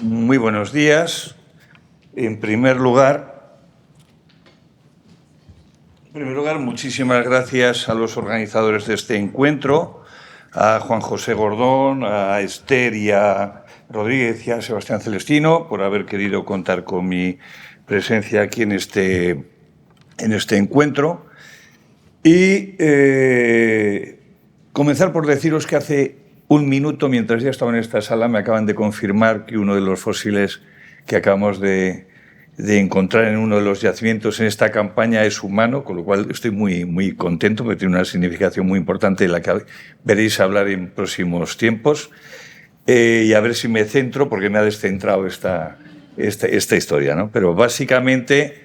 Muy buenos días. En primer lugar, muchísimas gracias a los organizadores de este encuentro, a Juan José Gordón, a Esther y a Rodríguez y a Sebastián Celestino por haber querido contar con mi presencia aquí en este encuentro. Y comenzar por deciros que hace un minuto, mientras ya estaba en esta sala, me acaban de confirmar que uno de los fósiles que acabamos de encontrar en uno de los yacimientos en esta campaña es humano, con lo cual estoy muy contento, porque tiene una significación muy importante de la que veréis hablar en próximos tiempos. Y a ver si me centro, porque me ha descentrado esta historia, ¿no? Pero básicamente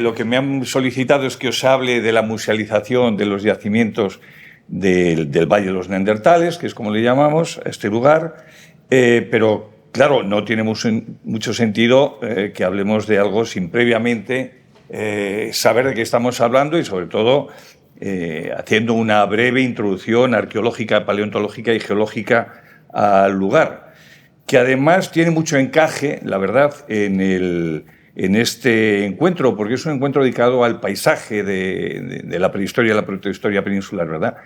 lo que me han solicitado es que os hable de la musealización de los yacimientos del Valle de los Neandertales, que es como le llamamos a este lugar, pero claro, no tiene mucho sentido que hablemos de algo sin previamente saber de qué estamos hablando y sobre todo haciendo una breve introducción arqueológica, paleontológica y geológica al lugar, que además tiene mucho encaje, la verdad, en este encuentro, porque es un encuentro dedicado al paisaje de la prehistoria, la protohistoria peninsular, ¿verdad?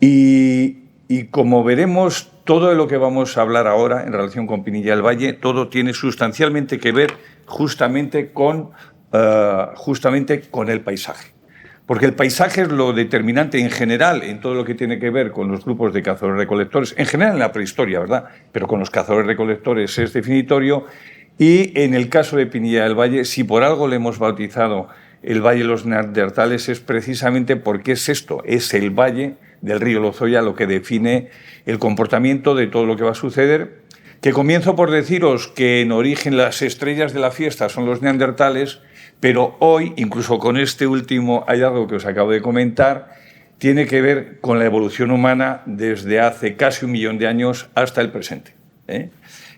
Y como veremos, todo de lo que vamos a hablar ahora en relación con Pinilla del Valle, todo tiene sustancialmente que ver justamente con el paisaje. Porque el paisaje es lo determinante en general en todo lo que tiene que ver con los grupos de cazadores-recolectores, en general en la prehistoria, ¿verdad? Pero con los cazadores-recolectores es definitorio. Y en el caso de Pinilla del Valle, si por algo le hemos bautizado el Valle de los Neandertales, es precisamente porque es esto, es el valle del río Lozoya lo que define el comportamiento de todo lo que va a suceder. Que comienzo por deciros que en origen las estrellas de la fiesta son los neandertales, pero hoy, incluso con este último hallazgo que os acabo de comentar, tiene que ver con la evolución humana desde hace casi 1 millón de años hasta el presente.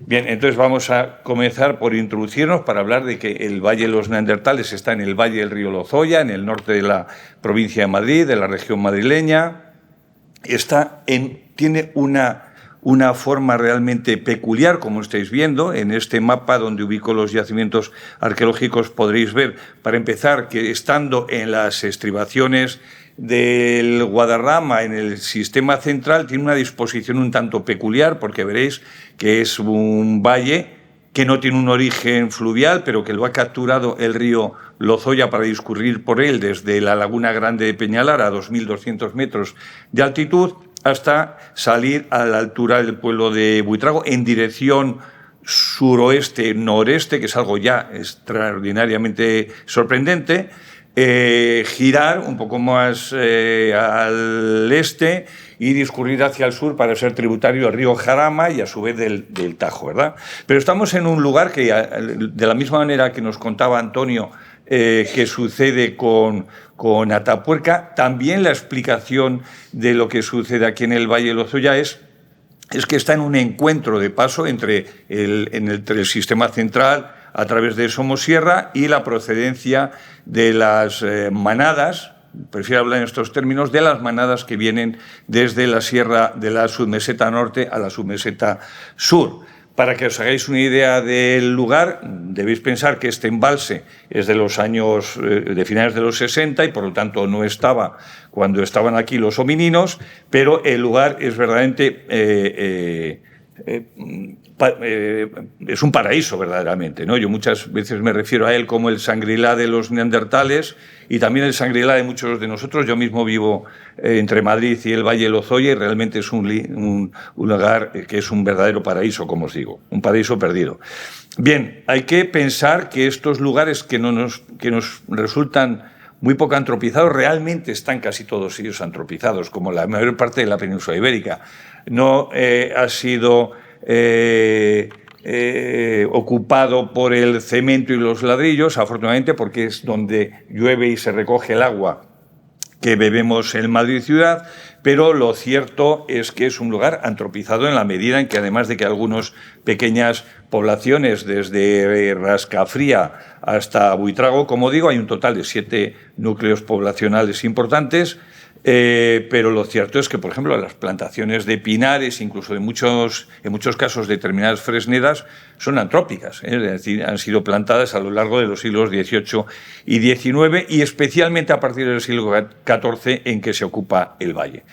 Bien, entonces vamos a comenzar por introducirnos para hablar de que el Valle de los Neandertales está en el Valle del río Lozoya, en el norte de la provincia de Madrid, de la región madrileña. Tiene una forma realmente peculiar, como estáis viendo. En este mapa donde ubico los yacimientos arqueológicos podréis ver, para empezar, que estando en las estribaciones del Guadarrama, en el sistema central, tiene una disposición un tanto peculiar, porque veréis que es un valle que no tiene un origen fluvial, pero que lo ha capturado el río Lozoya para discurrir por él desde la Laguna Grande de Peñalar a 2.200 metros de altitud hasta salir a la altura del pueblo de Buitrago en dirección suroeste-noreste, que es algo ya extraordinariamente sorprendente, girar un poco más al este y discurrir hacia el sur para ser tributario del río Jarama y a su vez del Tajo, ¿verdad? Pero estamos en un lugar que, de la misma manera que nos contaba Antonio, que sucede con Atapuerca, también la explicación de lo que sucede aquí en el Valle de Lozoya es que está en un encuentro de paso entre el sistema central a través de Somosierra y la procedencia de las manadas, prefiero hablar en estos términos, de las manadas que vienen desde la sierra de la submeseta norte a la submeseta sur. Para que os hagáis una idea del lugar, debéis pensar que este embalse es de los años de finales de los 60 y por lo tanto no estaba cuando estaban aquí los homininos, pero el lugar es verdaderamente es un paraíso verdaderamente, ¿no? Yo muchas veces me refiero a él como el Shangri-La de los neandertales y también el Shangri-La de muchos de nosotros. Yo mismo vivo entre Madrid y el Valle de Lozoya y realmente es un lugar que es un verdadero paraíso, como os digo, un paraíso perdido. Bien, hay que pensar que estos lugares que nos resultan muy poco antropizados, realmente están casi todos ellos antropizados, como la mayor parte de la península ibérica. No ha sido ocupado por el cemento y los ladrillos, afortunadamente, porque es donde llueve y se recoge el agua que bebemos en Madrid ciudad, pero lo cierto es que es un lugar antropizado en la medida en que, además de que algunas pequeñas poblaciones, desde Rascafría hasta Buitrago, como digo, hay un total de 7 núcleos poblacionales importantes, Pero lo cierto es que, por ejemplo, las plantaciones de pinares, incluso en muchos casos determinadas fresnedas, son antrópicas, es decir, han sido plantadas a lo largo de los siglos XVIII y XIX y especialmente a partir del siglo XIV en que se ocupa el valle.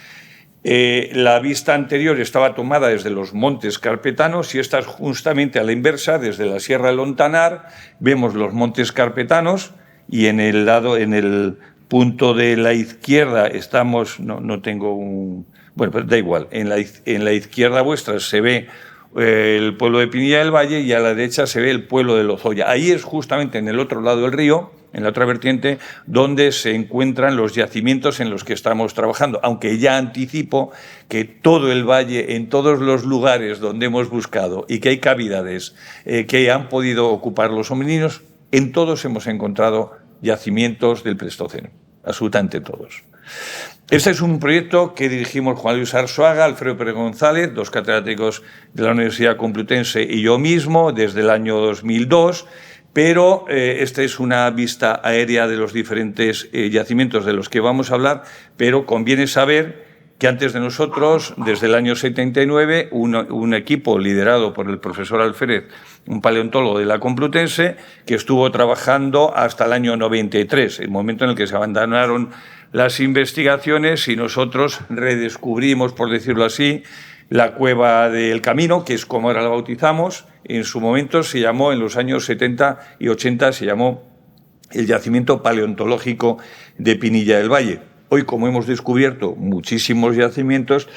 La vista anterior estaba tomada desde los montes carpetanos y esta es justamente a la inversa, desde la Sierra de Lontanar, vemos los montes carpetanos y en el punto de la izquierda estamos, no tengo un... Bueno, pues da igual, en la izquierda vuestra se ve el pueblo de Pinilla del Valle y a la derecha se ve el pueblo de Lozoya. Ahí es justamente en el otro lado del río, en la otra vertiente, donde se encuentran los yacimientos en los que estamos trabajando, aunque ya anticipo que todo el valle, en todos los lugares donde hemos buscado y que hay cavidades que han podido ocupar los homininos, en todos hemos encontrado yacimientos del Pleistoceno, absolutamente todos. Este es un proyecto que dirigimos Juan Luis Arzuaga, Alfredo Pérez González, dos catedráticos de la Universidad Complutense y yo mismo, desde el año 2002, pero esta es una vista aérea de los diferentes yacimientos de los que vamos a hablar, pero conviene saber que antes de nosotros, desde el año 79, un equipo liderado por el profesor Alférez, un paleontólogo de la Complutense, que estuvo trabajando hasta el año 93, el momento en el que se abandonaron las investigaciones y nosotros redescubrimos, por decirlo así, la Cueva del Camino, que es como ahora la bautizamos. En su momento se llamó, en los años 70 y 80, se llamó el Yacimiento Paleontológico de Pinilla del Valle. Hoy, como hemos descubierto muchísimos yacimientos,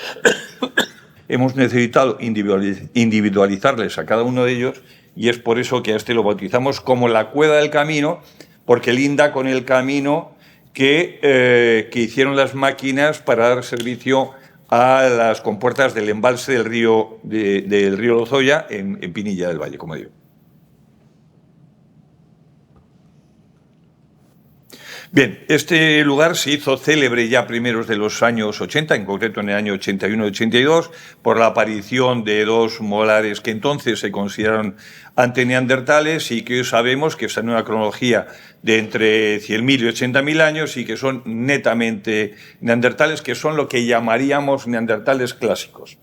hemos necesitado individualizarles a cada uno de ellos y es por eso que a este lo bautizamos como la Cueva del Camino, porque linda con el camino que hicieron las máquinas para dar servicio a las compuertas del embalse del río Lozoya en Pinilla del Valle, como digo. Bien, este lugar se hizo célebre ya a primeros de los años 80, en concreto en el año 81-82, por la aparición de dos molares que entonces se consideraron anteneandertales y que hoy sabemos que están en una cronología de entre 100.000 y 80.000 años y que son netamente neandertales, que son lo que llamaríamos neandertales clásicos.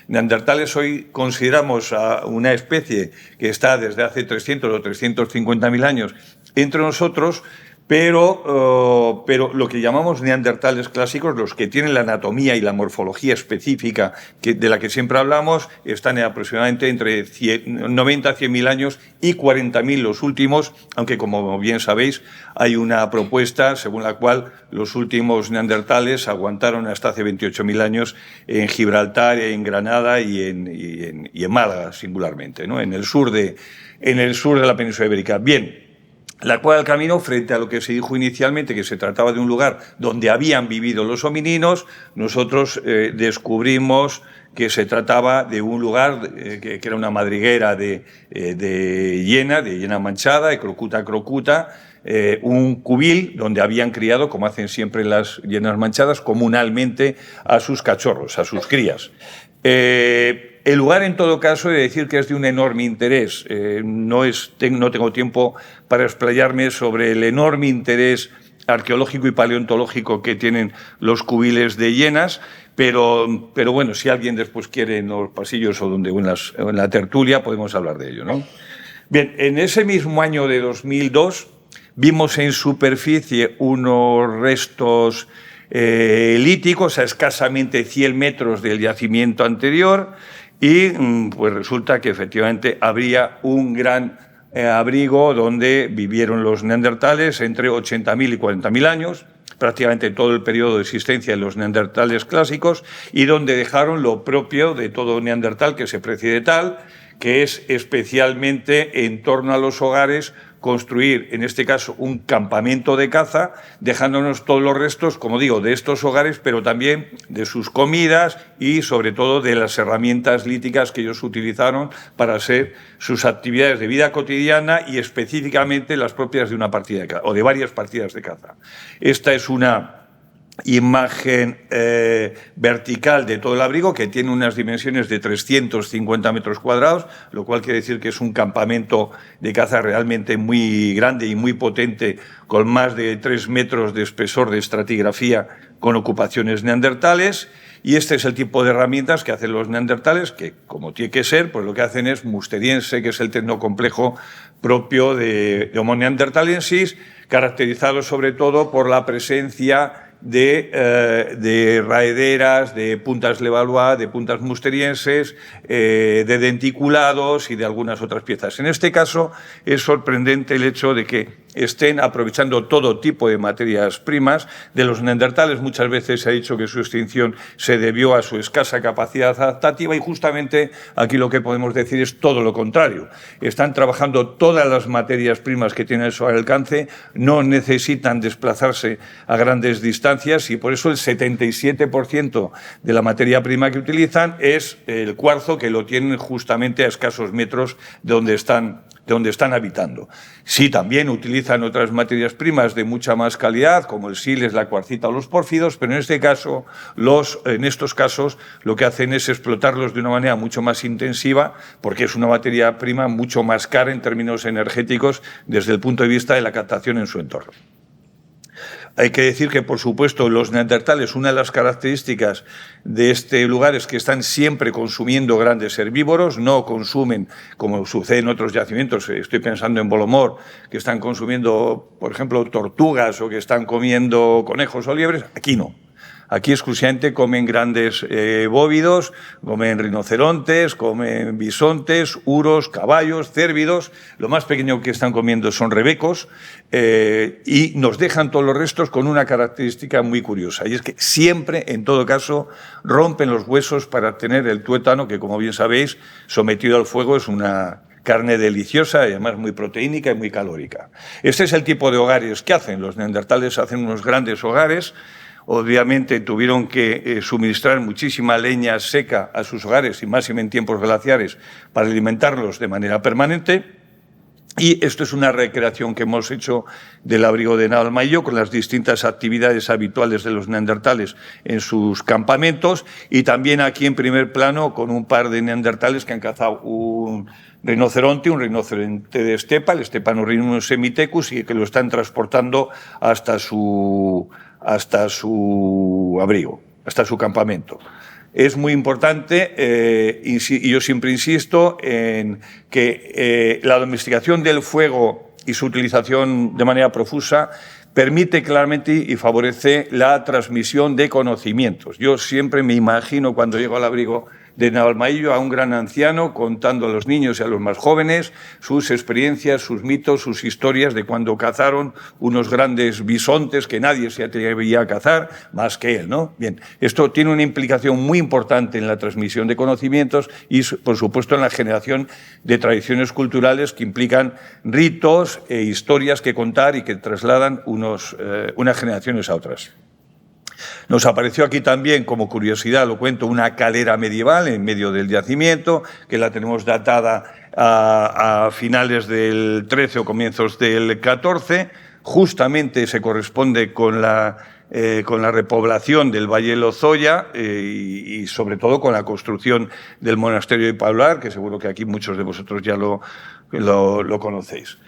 Neandertales hoy consideramos a una especie que está desde hace 300 o 350.000 años entre nosotros, pero lo que llamamos neandertales clásicos, los que tienen la anatomía y la morfología específica de la que siempre hablamos, están aproximadamente entre 90 a 100.000 años y 40.000 los últimos, aunque como bien sabéis hay una propuesta según la cual los últimos neandertales aguantaron hasta hace 28.000 años en Gibraltar, en Granada y en Málaga singularmente, ¿no? en el sur de la península ibérica. Bien. La Cueva del Camino, frente a lo que se dijo inicialmente, que se trataba de un lugar donde habían vivido los homininos, nosotros descubrimos que se trataba de un lugar que era una madriguera de hiena manchada, de crocuta crocuta, un cubil donde habían criado, como hacen siempre las hienas manchadas, comunalmente a sus cachorros, a sus crías. El lugar, en todo caso, he de decir que es de un enorme interés. No tengo tiempo para explayarme sobre el enorme interés arqueológico y paleontológico que tienen los cubiles de hienas, pero bueno, si alguien después quiere en los pasillos o en la tertulia podemos hablar de ello, ¿no? Bien, en ese mismo año de 2002 vimos en superficie unos restos líticos a escasamente 100 metros del yacimiento anterior y pues resulta que efectivamente habría un gran abrigo donde vivieron los neandertales entre 80.000 y 40.000 años, prácticamente todo el periodo de existencia de los neandertales clásicos, y donde dejaron lo propio de todo neandertal que se precie de tal, que es especialmente en torno a los hogares construir, en este caso, un campamento de caza, dejándonos todos los restos, como digo, de estos hogares, pero también de sus comidas y, sobre todo, de las herramientas líticas que ellos utilizaron para hacer sus actividades de vida cotidiana y, específicamente, las propias de una partida de caza, o de varias partidas de caza. Esta es una imagen vertical de todo el abrigo, que tiene unas dimensiones de 350 metros cuadrados, lo cual quiere decir que es un campamento de caza realmente muy grande y muy potente, con más de 3 metros de espesor de estratigrafía, con ocupaciones neandertales. Y este es el tipo de herramientas que hacen los neandertales, que, como tiene que ser, pues lo que hacen es musteriense, que es el tecnocomplejo propio de Homo neanderthalensis, caracterizado sobre todo por la presencia de raederas, de puntas Levallois, de puntas musterienses, de denticulados y de algunas otras piezas. En este caso es sorprendente el hecho de que estén aprovechando todo tipo de materias primas. De los neandertales muchas veces se ha dicho que su extinción se debió a su escasa capacidad adaptativa, y justamente aquí lo que podemos decir es todo lo contrario. Están trabajando todas las materias primas que tienen a su alcance, no necesitan desplazarse a grandes distancias, y por eso el 77% de la materia prima que utilizan es el cuarzo, que lo tienen justamente a escasos metros de donde están habitando. Sí, también utilizan otras materias primas de mucha más calidad, como el sílex, la cuarcita o los pórfidos, pero en estos casos lo que hacen es explotarlos de una manera mucho más intensiva, porque es una materia prima mucho más cara en términos energéticos desde el punto de vista de la captación en su entorno. Hay que decir que, por supuesto, los neandertales, una de las características de este lugar es que están siempre consumiendo grandes herbívoros, no consumen, como sucede en otros yacimientos, estoy pensando en Bolomor, que están consumiendo, por ejemplo, tortugas o que están comiendo conejos o liebres. Aquí no. Aquí exclusivamente comen grandes bóvidos, comen rinocerontes, comen bisontes, uros, caballos, cérvidos. Lo más pequeño que están comiendo son rebecos, y nos dejan todos los restos con una característica muy curiosa, y es que siempre, en todo caso, rompen los huesos para tener el tuétano, que, como bien sabéis, sometido al fuego es una carne deliciosa y además muy proteínica y muy calórica. Este es el tipo de hogares que hacen. Los neandertales hacen unos grandes hogares. Obviamente tuvieron que suministrar muchísima leña seca a sus hogares, y más en tiempos glaciares, para alimentarlos de manera permanente. Y esto es una recreación que hemos hecho del abrigo de Navalmayo, con las distintas actividades habituales de los neandertales en sus campamentos, y también aquí en primer plano con un par de neandertales que han cazado un rinoceronte de estepa, el Stepanurhinus semithecus, y que lo están transportando hasta su abrigo, hasta su campamento. Es muy importante, y yo siempre insisto, en que la domesticación del fuego y su utilización de manera profusa permite claramente y favorece la transmisión de conocimientos. Yo siempre me imagino, cuando llego al abrigo de Navalmayo, a un gran anciano contando a los niños y a los más jóvenes sus experiencias, sus mitos, sus historias de cuando cazaron unos grandes bisontes que nadie se atrevía a cazar más que él, ¿no? Bien, esto tiene una implicación muy importante en la transmisión de conocimientos y, por supuesto, en la generación de tradiciones culturales que implican ritos e historias que contar y que trasladan unas generaciones a otras. Nos apareció aquí también, como curiosidad, lo cuento, una calera medieval en medio del yacimiento, que la tenemos datada a finales del 13 o comienzos del 14. Justamente se corresponde con la repoblación del Valle Lozoya y sobre todo con la construcción del monasterio de Paular, que seguro que aquí muchos de vosotros ya lo conocéis.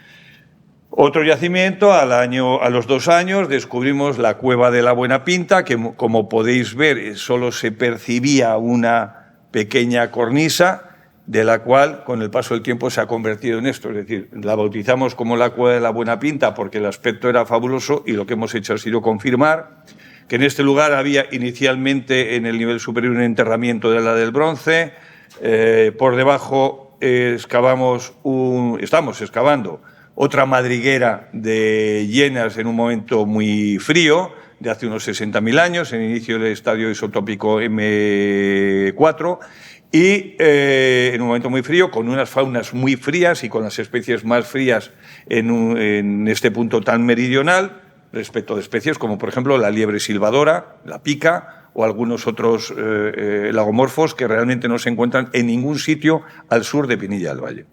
Otro yacimiento, a los 2 años, descubrimos la cueva de la Buena Pinta, que, como podéis ver, solo se percibía una pequeña cornisa, de la cual, con el paso del tiempo, se ha convertido en esto. Es decir, la bautizamos como la cueva de la Buena Pinta porque el aspecto era fabuloso, y lo que hemos hecho ha sido confirmar que en este lugar había inicialmente, en el nivel superior, un enterramiento de la del Bronce. Por debajo estamos excavando otra madriguera de hienas en un momento muy frío, de hace unos 60.000 años, en el inicio del estadio isotópico M4, y en un momento muy frío, con unas faunas muy frías y con las especies más frías en este punto tan meridional, respecto de especies como, por ejemplo, la liebre silvadora, la pica, o algunos otros lagomorfos que realmente no se encuentran en ningún sitio al sur de Pinilla del Valle.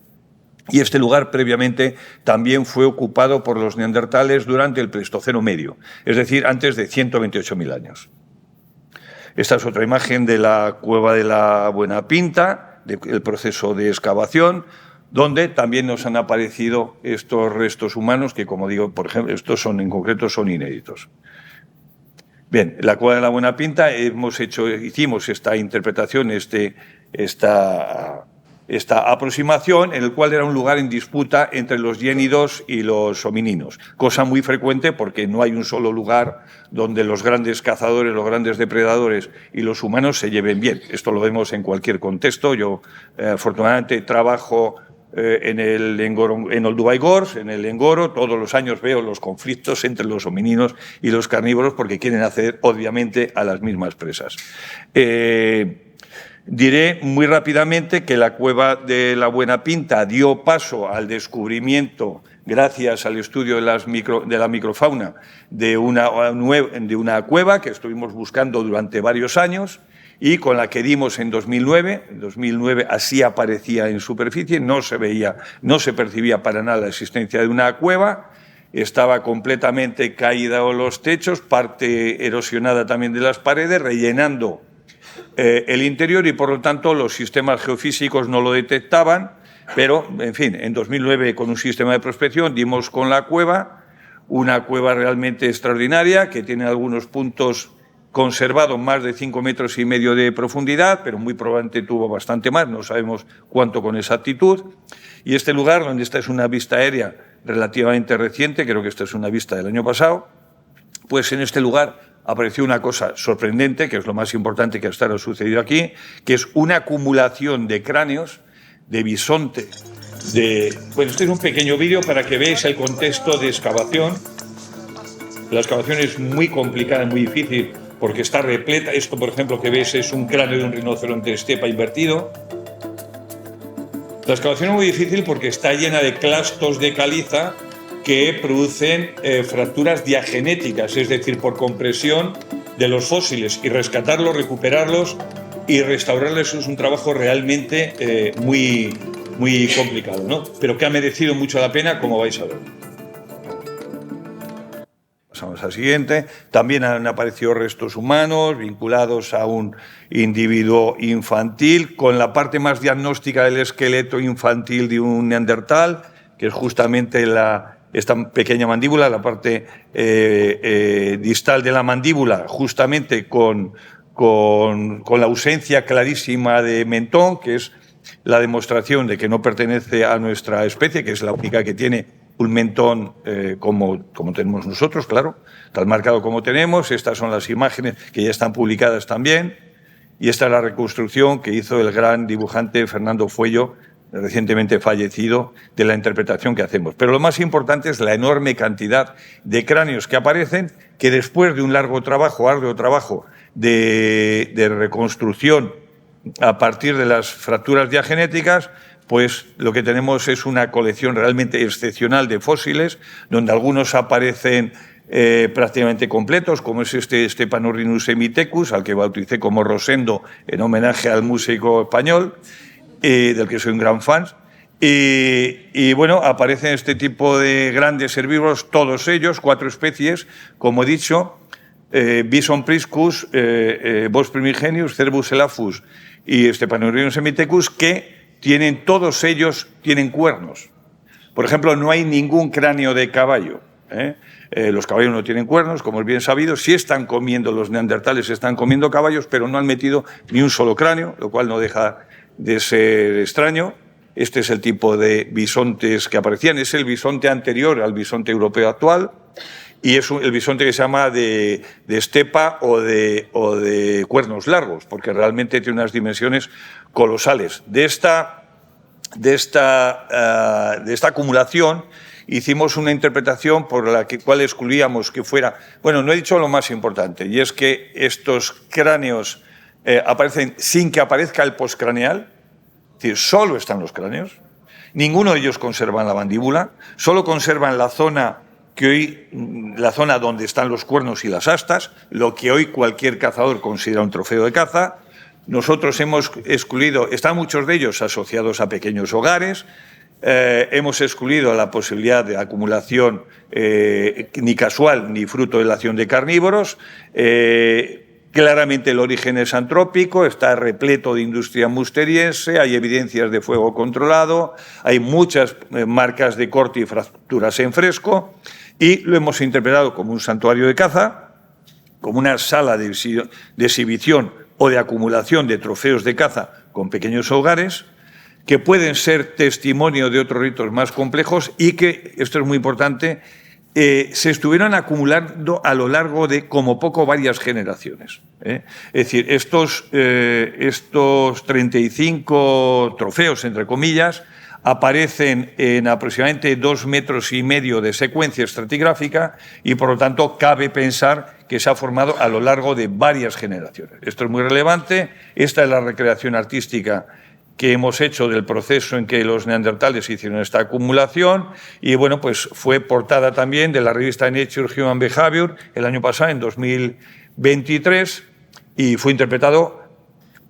Y este lugar previamente también fue ocupado por los neandertales durante el Pleistoceno medio, es decir, antes de 128.000 años. Esta es otra imagen de la cueva de la Buena Pinta, del proceso de excavación, donde también nos han aparecido estos restos humanos que, como digo, por ejemplo, estos en concreto son inéditos. Bien, la cueva de la Buena Pinta hicimos esta interpretación, esta aproximación, en el cual era un lugar en disputa entre los yénidos y los homininos, cosa muy frecuente porque no hay un solo lugar donde los grandes cazadores, los grandes depredadores y los humanos se lleven bien. Esto lo vemos en cualquier contexto. Yo, afortunadamente, trabajo en Olduvai Gorge, en el Engoro. Todos los años veo los conflictos entre los homininos y los carnívoros porque quieren acceder, obviamente, a las mismas presas. Diré muy rápidamente que la cueva de la Buena Pinta dio paso al descubrimiento, gracias al estudio de la microfauna, de una cueva que estuvimos buscando durante varios años y con la que dimos en 2009. En 2009 así aparecía en superficie, no se percibía para nada la existencia de una cueva. Estaba completamente caída los techos, parte erosionada también de las paredes, rellenando el interior y, por lo tanto, los sistemas geofísicos no lo detectaban, pero, en fin, en 2009, con un sistema de prospección, dimos con la cueva, una cueva realmente extraordinaria, que tiene algunos puntos conservados más de 5,5 metros de profundidad, pero muy probablemente tuvo bastante más, no sabemos cuánto con exactitud. Y este lugar, donde esta es una vista aérea relativamente reciente, creo que esta es una vista del año pasado, pues en este lugar apareció una cosa sorprendente, que es lo más importante que hasta ahora ha sucedido aquí, que es una acumulación de cráneos, de bisonte, Bueno, este es un pequeño vídeo para que veáis el contexto de excavación. La excavación es muy complicada, muy difícil, porque está repleta. Esto, por ejemplo, que ves es un cráneo de un rinoceronte estepa invertido. La excavación es muy difícil porque está llena de clastos de caliza que producen fracturas diagenéticas, es decir, por compresión de los fósiles, y rescatarlos, recuperarlos y restaurarlos es un trabajo realmente muy complicado, ¿no? Pero que ha merecido mucho la pena, como vais a ver. Pasamos al siguiente. También han aparecido restos humanos vinculados a un individuo infantil, con la parte más diagnóstica del esqueleto infantil de un neandertal, que es justamente esta pequeña mandíbula, la parte distal de la mandíbula, justamente con la ausencia clarísima de mentón, que es la demostración de que no pertenece a nuestra especie, que es la única que tiene un mentón como tenemos nosotros, claro, tal marcado como tenemos. Estas son las imágenes que ya están publicadas también, y esta es la reconstrucción que hizo el gran dibujante Fernando Fuello, recientemente fallecido, de la interpretación que hacemos. Pero lo más importante es la enorme cantidad de cráneos que aparecen, que después de un arduo trabajo de reconstrucción a partir de las fracturas diagenéticas, pues lo que tenemos es una colección realmente excepcional de fósiles, donde algunos aparecen prácticamente completos, como es este Stepanorhinus hemithecus, al que bauticé como Rosendo en homenaje al músico español, del que soy un gran fan. Y bueno, aparecen este tipo de grandes herbívoros, todos ellos, 4 especies, como he dicho, Bison priscus, Bos primigenius, Cervus elaphus y Stepanorhinus hemithecus, que todos ellos tienen cuernos. Por ejemplo, no hay ningún cráneo de caballo. Los caballos no tienen cuernos, como es bien sabido. Sí están comiendo, los neandertales están comiendo caballos, pero no han metido ni un solo cráneo, lo cual no deja de ser extraño. Este es el tipo de bisontes que aparecían. Es el bisonte anterior al bisonte europeo actual, y es el bisonte que se llama de estepa o de cuernos largos, porque realmente tiene unas dimensiones colosales. De esta acumulación hicimos una interpretación por la cual excluíamos que fuera... Bueno, no he dicho lo más importante, y es que estos cráneos aparecen sin que aparezca el postcraneal, es decir, solo están los cráneos. Ninguno de ellos conservan la mandíbula, solo conservan la zona donde están los cuernos y las astas, lo que hoy cualquier cazador considera un trofeo de caza. Nosotros hemos excluido, están muchos de ellos asociados a pequeños hogares, hemos excluido la posibilidad de acumulación ni casual ni fruto de la acción de carnívoros. Claramente el origen es antrópico, está repleto de industria musteriense, hay evidencias de fuego controlado, hay muchas marcas de corte y fracturas en fresco, y lo hemos interpretado como un santuario de caza, como una sala de exhibición o de acumulación de trofeos de caza con pequeños hogares, que pueden ser testimonio de otros ritos más complejos y que, esto es muy importante, se estuvieron acumulando a lo largo de, como poco, varias generaciones. Es decir, estos 35 trofeos, entre comillas, aparecen en aproximadamente 2,5 metros de secuencia estratigráfica y, por lo tanto, cabe pensar que se ha formado a lo largo de varias generaciones. Esto es muy relevante. Esta es la recreación artística que hemos hecho del proceso en que los neandertales hicieron esta acumulación, y bueno, pues fue portada también de la revista Nature Human Behavior el año pasado, en 2023, y fue interpretado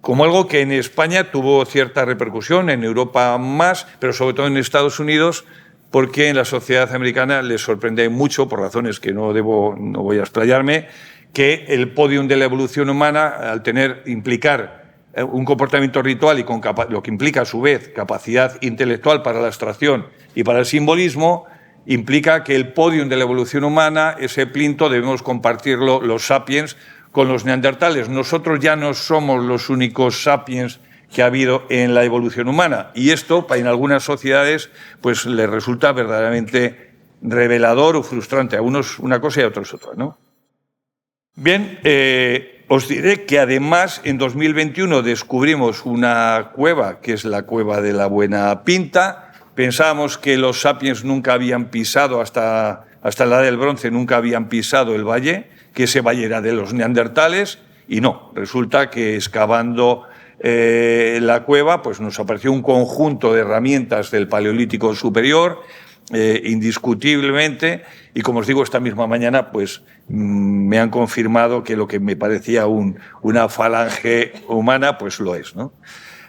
como algo que en España tuvo cierta repercusión, en Europa más, pero sobre todo en Estados Unidos, porque en la sociedad americana les sorprende mucho, por razones que no voy a explayarme, que el podium de la evolución humana, al implicar un comportamiento ritual y con lo que implica a su vez capacidad intelectual para la abstracción y para el simbolismo, implica que el podium de la evolución humana, ese plinto, debemos compartirlo los sapiens con los neandertales. Nosotros ya no somos los únicos sapiens que ha habido en la evolución humana, y esto en algunas sociedades pues les resulta verdaderamente revelador o frustrante, a unos una cosa y a otros otra, ¿no? Bien, os diré que además en 2021 descubrimos una cueva, que es la cueva de la Buena Pinta. Pensábamos que los sapiens nunca habían pisado, hasta la edad del bronce, nunca habían pisado el valle, que ese valle era de los neandertales, y no, resulta que excavando la cueva pues nos apareció un conjunto de herramientas del Paleolítico superior, indiscutiblemente, y como os digo, esta misma mañana pues me han confirmado que lo que me parecía una falange humana pues lo es, ¿no?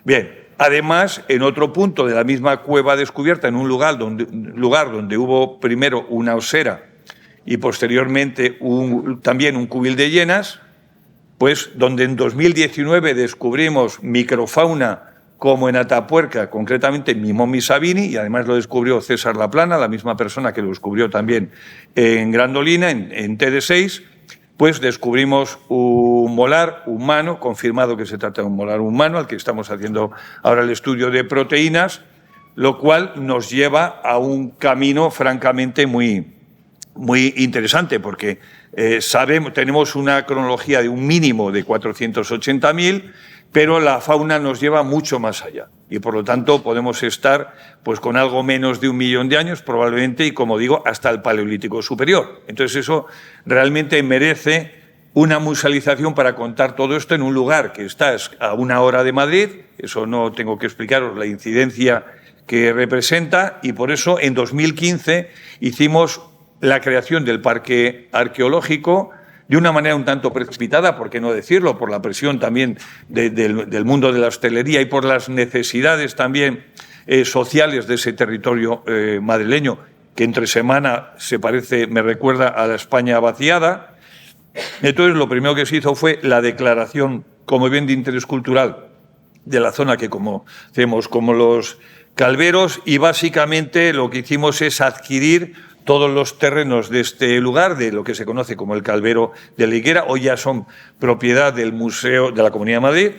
Bien, además, en otro punto de la misma cueva descubierta, en un lugar donde hubo primero una osera y posteriormente también un cubil de hienas, pues donde en 2019 descubrimos microfauna como en Atapuerca, concretamente Mimomi sabini, y además lo descubrió César Laplana, la misma persona que lo descubrió también en Grandolina, en TD6, pues descubrimos un molar humano, confirmado que se trata de un molar humano, al que estamos haciendo ahora el estudio de proteínas, lo cual nos lleva a un camino francamente muy interesante, porque tenemos una cronología de un mínimo de 480.000, pero la fauna nos lleva mucho más allá y, por lo tanto, podemos estar pues con algo menos de 1 millón de años probablemente, y, como digo, hasta el Paleolítico superior. Entonces eso realmente merece una musealización para contar todo esto en un lugar que está a 1 hora de Madrid. Eso no tengo que explicaros la incidencia que representa, y por eso en 2015 hicimos la creación del Parque Arqueológico de una manera un tanto precipitada, por qué no decirlo, por la presión también del mundo de la hostelería y por las necesidades también sociales de ese territorio madrileño, que entre semana me recuerda a la España vaciada. Entonces, lo primero que se hizo fue la declaración como bien de interés cultural de la zona que conocemos como los Calveros, y básicamente lo que hicimos es adquirir todos los terrenos de este lugar, de lo que se conoce como el Calvero de la Higuera. Hoy ya son propiedad del Museo de la Comunidad de Madrid,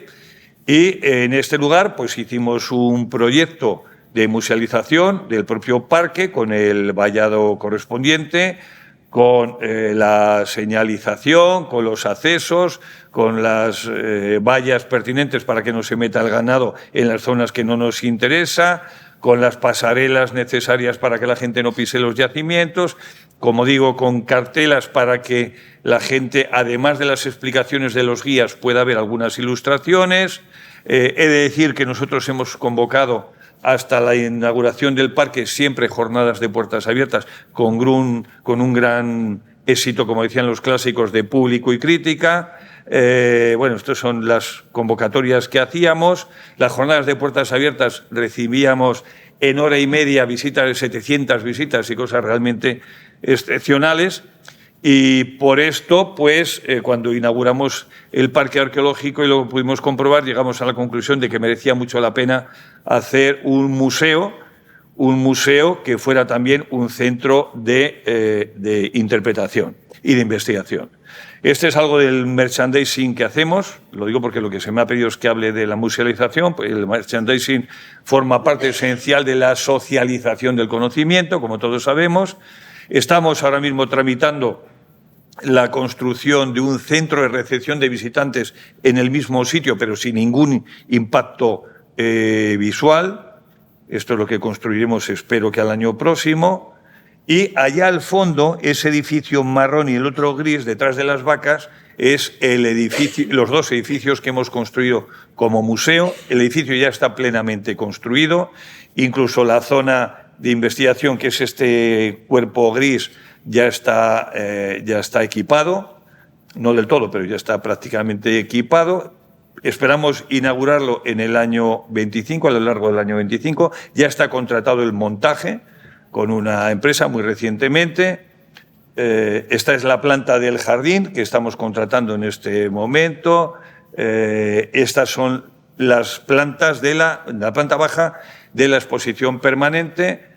y en este lugar pues hicimos un proyecto de musealización del propio parque con el vallado correspondiente, con la señalización, con los accesos, con las vallas pertinentes para que no se meta el ganado en las zonas que no nos interesa, con las pasarelas necesarias para que la gente no pise los yacimientos, como digo, con cartelas para que la gente, además de las explicaciones de los guías, pueda ver algunas ilustraciones. He de decir que nosotros hemos convocado hasta la inauguración del parque siempre jornadas de puertas abiertas con un gran éxito, como decían los clásicos, de público y crítica. Bueno, estas son las convocatorias que hacíamos. Las jornadas de puertas abiertas recibíamos en hora y media visitas de 700 visitas y cosas realmente excepcionales. Y por esto, pues, cuando inauguramos el parque arqueológico y lo pudimos comprobar, llegamos a la conclusión de que merecía mucho la pena hacer un museo que fuera también un centro de interpretación y de investigación. Este es algo del merchandising que hacemos, lo digo porque lo que se me ha pedido es que hable de la musealización, pues el merchandising forma parte esencial de la socialización del conocimiento, como todos sabemos. Estamos ahora mismo tramitando la construcción de un centro de recepción de visitantes en el mismo sitio, pero sin ningún impacto visual. Esto es lo que construiremos, espero que al año próximo. Y allá al fondo, ese edificio marrón y el otro gris, detrás de las vacas, es el edificio, los dos edificios que hemos construido como museo. El edificio ya está plenamente construido, incluso la zona de investigación, que es este cuerpo gris, ya está equipado, no del todo, pero ya está prácticamente equipado. Esperamos inaugurarlo en el año 25, a lo largo del año 25. Ya está contratado el montaje con una empresa muy recientemente. Esta es la planta del jardín que estamos contratando en este momento. Estas son las plantas de la planta baja de la exposición permanente,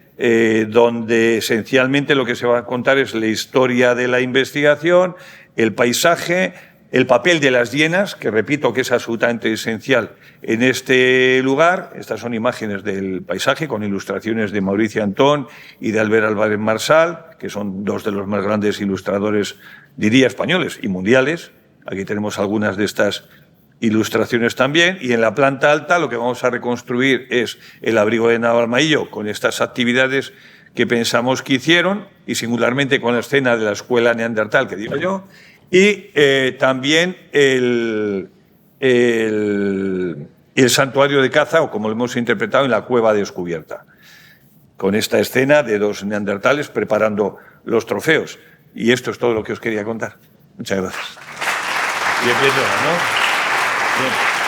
donde esencialmente lo que se va a contar es la historia de la investigación, el paisaje, el papel de las hienas, que repito que es absolutamente esencial en este lugar. Estas son imágenes del paisaje con ilustraciones de Mauricio Antón y de Albert Álvarez Marsal, que son dos de los más grandes ilustradores, diría, españoles y mundiales. Aquí tenemos algunas de estas ilustraciones también. Y en la planta alta lo que vamos a reconstruir es el abrigo de Navalmaillo con estas actividades que pensamos que hicieron, y singularmente con la escena de la escuela neandertal que digo yo, y también el santuario de caza, o como lo hemos interpretado, en la cueva descubierta, con esta escena de dos neandertales preparando los trofeos. Y esto es todo lo que os quería contar. Muchas gracias. Bien, ¿no? Bien.